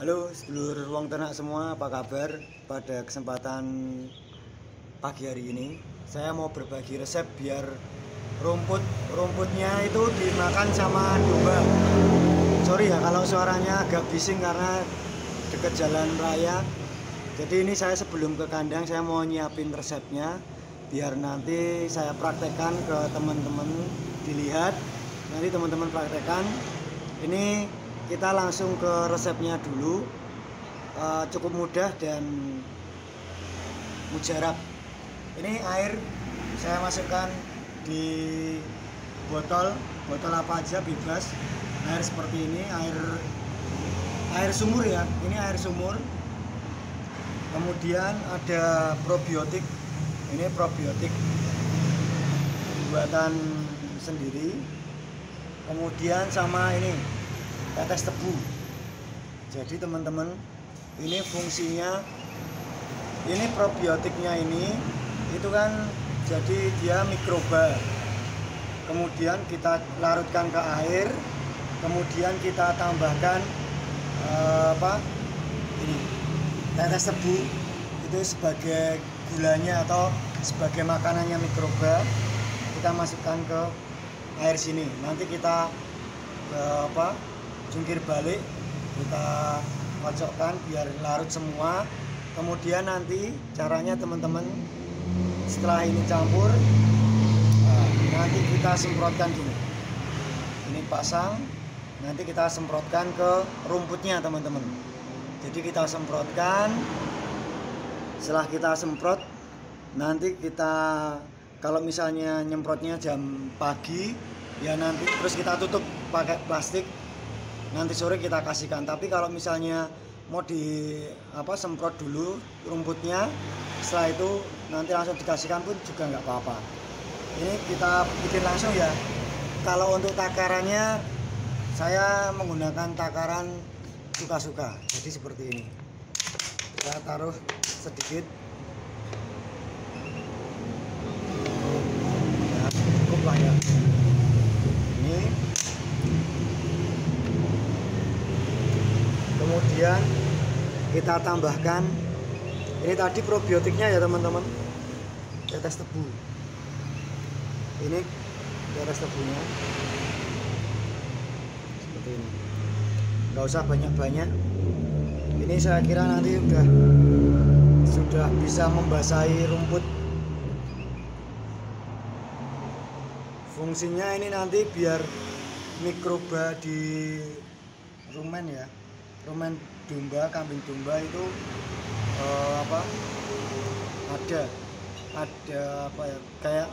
Halo sedulur ruang ternak semua, apa kabar? Pada kesempatan pagi hari ini saya mau berbagi resep biar rumputnya itu dimakan sama domba. Sorry ya kalau suaranya agak bising karena dekat jalan raya. Jadi ini saya sebelum ke kandang saya mau nyiapin resepnya biar nanti saya praktekkan ke teman-teman dilihat. Nanti teman-teman praktekkan. Ini kita langsung ke resepnya dulu. Cukup mudah dan mujarab. Ini air saya masukkan di botol apa aja bebas. Air seperti ini, air sumur ya. Ini air sumur. Kemudian ada probiotik. Ini probiotik buatan sendiri. Kemudian sama ini tetes tebu. Jadi teman-teman, ini fungsinya, ini probiotiknya ini itu kan jadi dia mikroba. Kemudian kita larutkan ke air, kemudian kita tambahkan ini tetes tebu itu sebagai gulanya atau sebagai makanannya mikroba. Kita masukkan ke air sini. Nanti kita jungkir balik, kita kocokkan biar larut semua. Kemudian nanti caranya teman-teman, setelah ini campur, nanti kita semprotkan gini. Ini pasang, nanti kita semprotkan ke rumputnya teman-teman. Jadi kita semprotkan. Setelah kita semprot, nanti kita kalau misalnya nyemprotnya jam pagi ya nanti terus kita tutup pakai plastik. Nanti sore kita kasihkan. Tapi kalau misalnya mau semprot dulu rumputnya, setelah itu nanti langsung dikasihkan pun juga nggak apa-apa. Ini kita bikin langsung ya. Kalau untuk takarannya saya menggunakan takaran suka-suka. Jadi seperti ini. Kita taruh sedikit. Ya, cukup lah ya. Ini. Kemudian kita tambahkan ini tadi probiotiknya ya teman-teman, tetes tebu. Ini tetes tebunya seperti ini, nggak usah banyak-banyak. Ini saya kira nanti sudah bisa membasahi rumput. Fungsinya ini nanti biar mikroba di rumen ya, rumen domba, kambing domba itu ada apa ya, kayak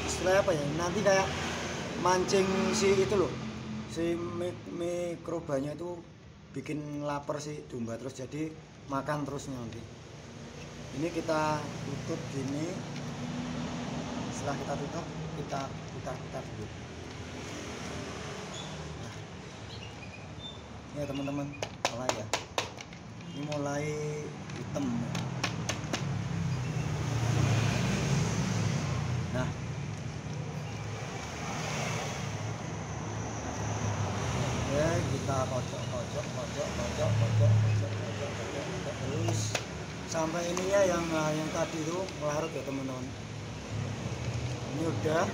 istilah apa ya, nanti kayak mancing si itu loh, si mikrobanya itu bikin lapar si domba, terus jadi makan terus nanti. Ini kita tutup gini. Setelah kita tutup, kita putar dulu. Ya teman-teman, mulai ya. Ini mulai hitam. Nah, ya kita kocok terus sampai ini ya yang tadi itu melarut ya teman-teman. Ini udah.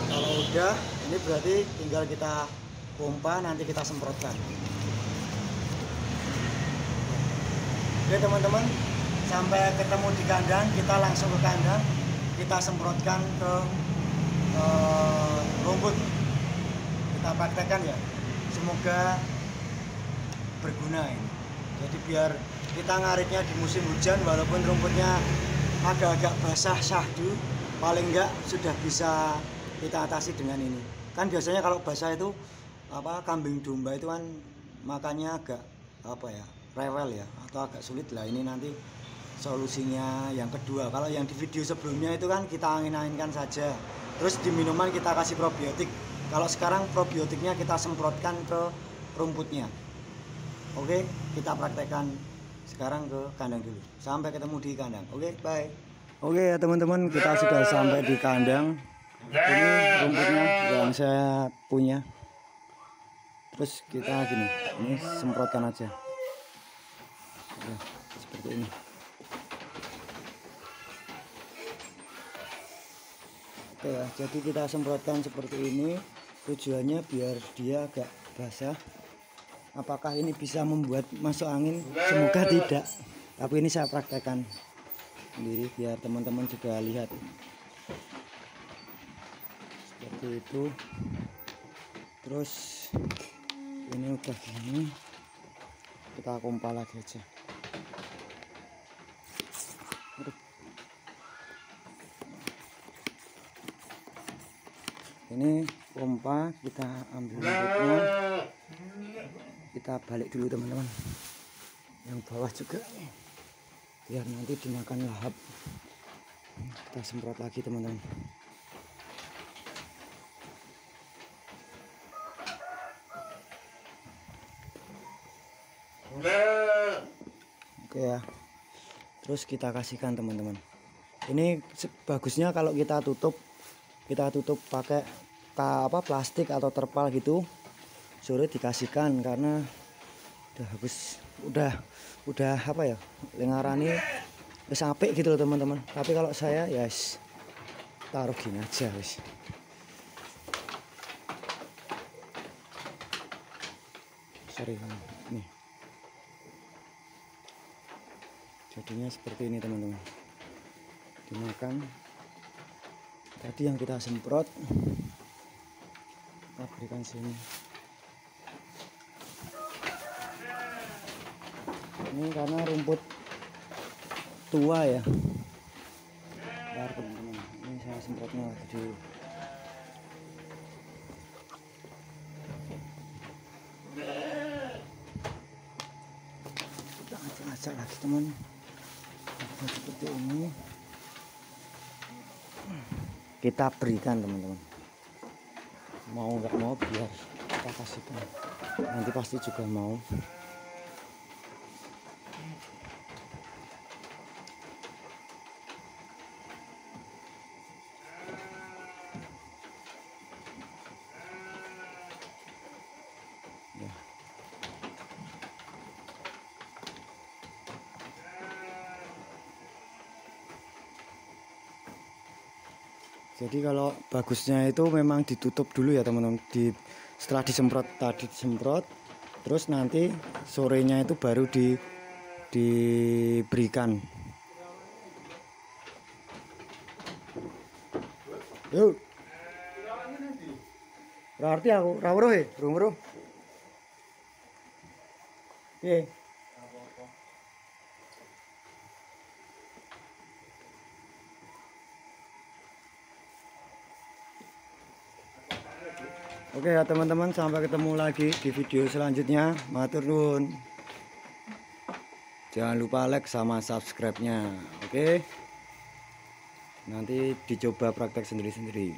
Kalau udah, ini berarti tinggal kita pompa, nanti kita semprotkan. Oke teman-teman, sampai ketemu di kandang, kita langsung ke kandang, kita semprotkan ke rumput. Kita praktekkan ya, semoga berguna ini. Jadi biar kita ngaritnya di musim hujan, walaupun rumputnya agak-agak basah syahdu, paling enggak sudah bisa kita atasi dengan ini. Kan biasanya kalau basah itu kambing domba itu kan makannya agak rewel ya, atau agak sulit lah. Ini nanti solusinya yang kedua. Kalau yang di video sebelumnya itu kan kita angin-anginkan saja, terus di minuman kita kasih probiotik. Kalau sekarang probiotiknya kita semprotkan ke rumputnya. Oke, kita praktekkan sekarang ke kandang dulu. Sampai ketemu di kandang. Oke, bye. Oke ya teman-teman, kita sudah sampai di kandang. Ini rumputnya yang saya punya. Terus kita gini, ini semprotkan aja. Ya, seperti ini. Oke ya, jadi kita semprotkan seperti ini. Tujuannya biar dia agak basah. Apakah ini bisa membuat masuk angin? Semoga tidak. Tapi ini saya praktekkan sendiri biar teman-teman juga lihat. Seperti itu. Terus ini udah gini, kita pompa lagi aja. Ini pompa, kita ambil rambutnya, kita balik dulu teman-teman. Yang bawah juga biar nanti dimakan lahap. Kita semprot lagi teman-teman. Oke ya, terus kita kasihkan teman-teman. Ini bagusnya kalau kita tutup pakai plastik atau terpal gitu, sore dikasihkan karena udah habis, udah apa ya, lengarani wis apik gitu loh teman-teman. Tapi kalau saya ya taruh gini aja wis. Sorry nih. Jadinya seperti ini teman-teman. Dimakan. Tadi yang kita semprot, kita berikan sini. Ini karena rumput tua ya. Bentar teman-teman. Ini saya semprotnya lagi dulu. Kita acak-acak lagi teman. Seperti ini kita berikan teman-teman, mau nggak mau biar kita kasihkan, nanti pasti juga mau. Ya. Jadi kalau bagusnya itu memang ditutup dulu ya teman-teman. Setelah disemprot tadi terus nanti sorenya itu baru diberikan. Yuk. Berarti aku rawuh ya, bro. Oke. Oke ya teman-teman, sampai ketemu lagi di video selanjutnya. Matur nuwun. Jangan lupa like sama subscribe-nya. Oke. Nanti dicoba praktek sendiri-sendiri.